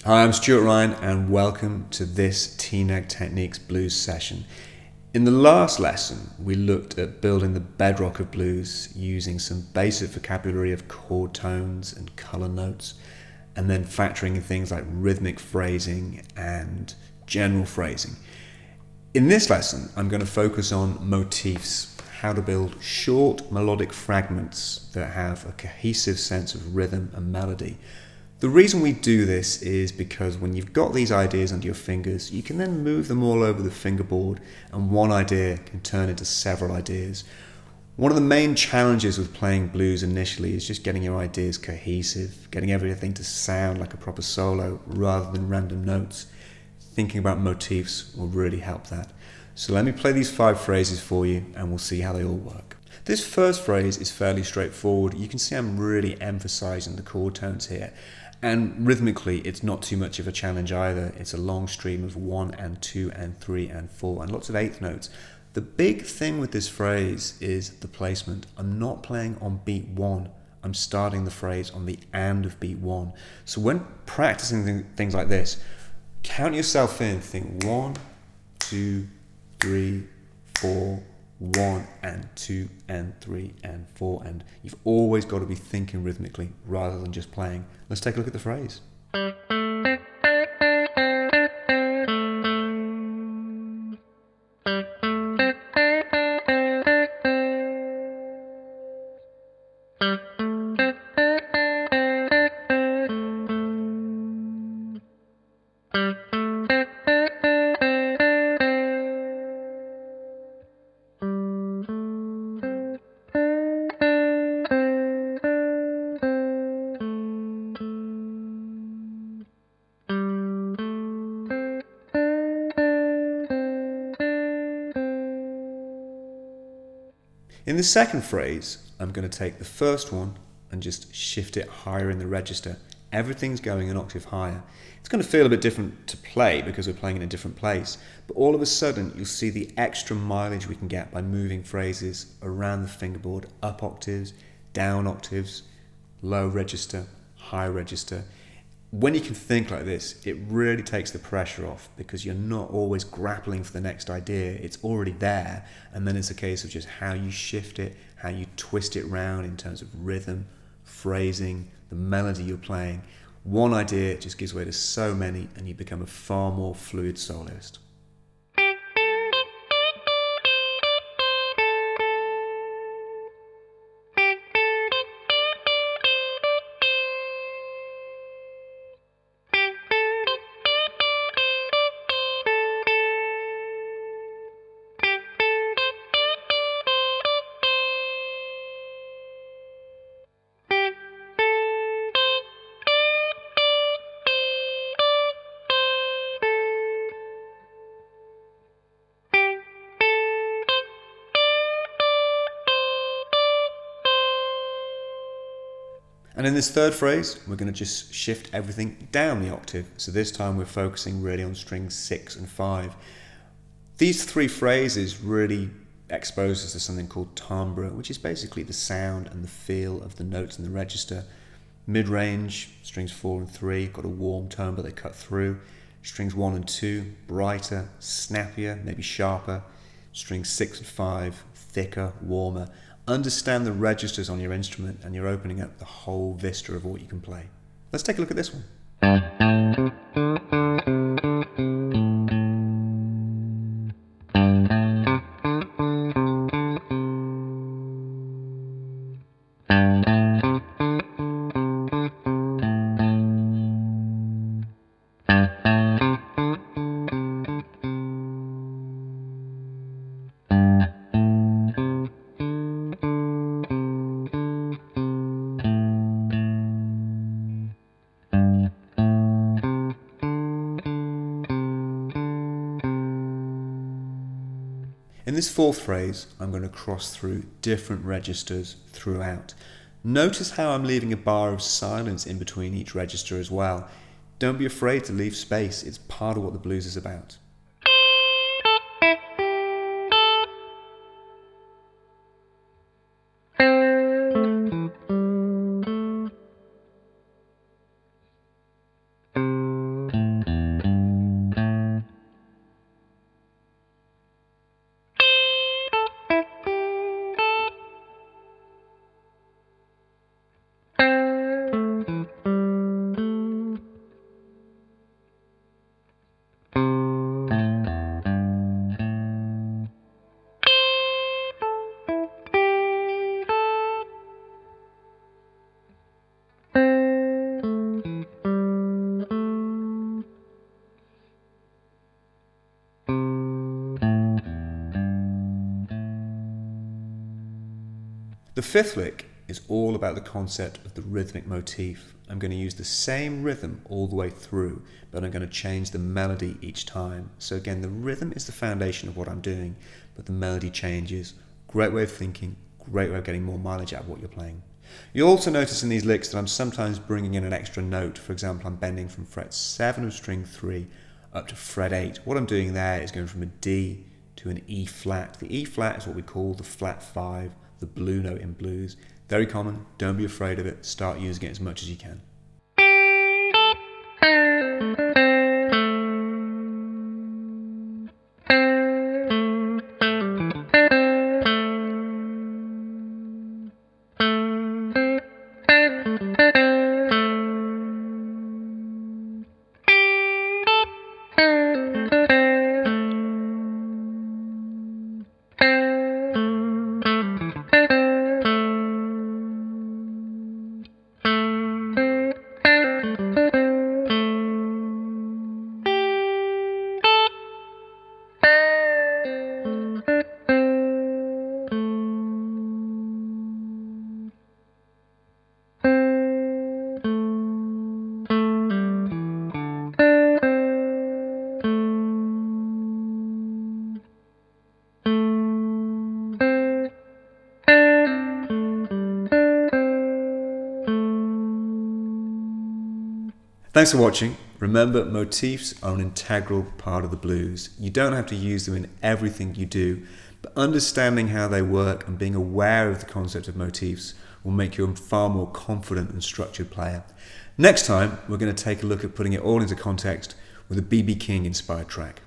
Hi, I'm Stuart Ryan and welcome to this TNAG Techniques blues session. In the last lesson, we looked at building the bedrock of blues using some basic vocabulary of chord tones and color notes, and then factoring in things like rhythmic phrasing and general phrasing. In this lesson, I'm going to focus on motifs, how to build short melodic fragments that have a cohesive sense of rhythm and melody. The reason we do this is because when you've got these ideas under your fingers, you can then move them all over the fingerboard and one idea can turn into several ideas. One of the main challenges with playing blues initially is just getting your ideas cohesive, getting everything to sound like a proper solo rather than random notes. Thinking about motifs will really help that. So let me play these 5 phrases for you and we'll see how they all work. This first phrase is fairly straightforward. You can see I'm really emphasizing the chord tones here. And rhythmically, it's not too much of a challenge either. It's a long stream of 1 and 2 and 3 and 4 and lots of eighth notes. The big thing with this phrase is the placement. I'm not playing on beat 1. I'm starting the phrase on the and of beat 1. So when practicing things like this, count yourself in. Think 1, 2, 3, 4, 1 and 2 and 3 and 4, and you've always got to be thinking rhythmically rather than just playing. Let's take a look at the phrase. In the second phrase, I'm going to take the first one and just shift it higher in the register. Everything's going an octave higher. It's going to feel a bit different to play because we're playing in a different place, but all of a sudden you'll see the extra mileage we can get by moving phrases around the fingerboard, up octaves, down octaves, low register, high register. When you can think like this, it really takes the pressure off because you're not always grappling for the next idea. It's already there, and then it's a case of just how you shift it, how you twist it round in terms of rhythm, phrasing, the melody you're playing. One idea just gives way to so many, and you become a far more fluid soloist. And in this third phrase, we're going to just shift everything down the octave. So this time we're focusing really on strings 6 and 5. These 3 phrases really expose us to something called timbre, which is basically the sound and the feel of the notes in the register. Mid-range, strings 4 and 3, got a warm tone but they cut through. Strings 1 and 2, brighter, snappier, maybe sharper. Strings 6 and 5, thicker, warmer. Understand the registers on your instrument and you're opening up the whole vista of what you can play. Let's take a look at this one. In this fourth phrase, I'm going to cross through different registers throughout. Notice how I'm leaving a bar of silence in between each register as well. Don't be afraid to leave space, it's part of what the blues is about. The fifth lick is all about the concept of the rhythmic motif. I'm going to use the same rhythm all the way through, but I'm going to change the melody each time. So again, the rhythm is the foundation of what I'm doing, but the melody changes. Great way of thinking, great way of getting more mileage out of what you're playing. You'll also notice in these licks that I'm sometimes bringing in an extra note. For example, I'm bending from fret 7 of string 3 up to fret 8. What I'm doing there is going from a D to an E flat. The E flat is what we call the flat 5, the blue note in blues. Very common, don't be afraid of it, start using it as much as you can. Thanks for watching. Remember, motifs are an integral part of the blues. You don't have to use them in everything you do, but understanding how they work and being aware of the concept of motifs will make you a far more confident and structured player. Next time, we're going to take a look at putting it all into context with a B.B. King inspired track.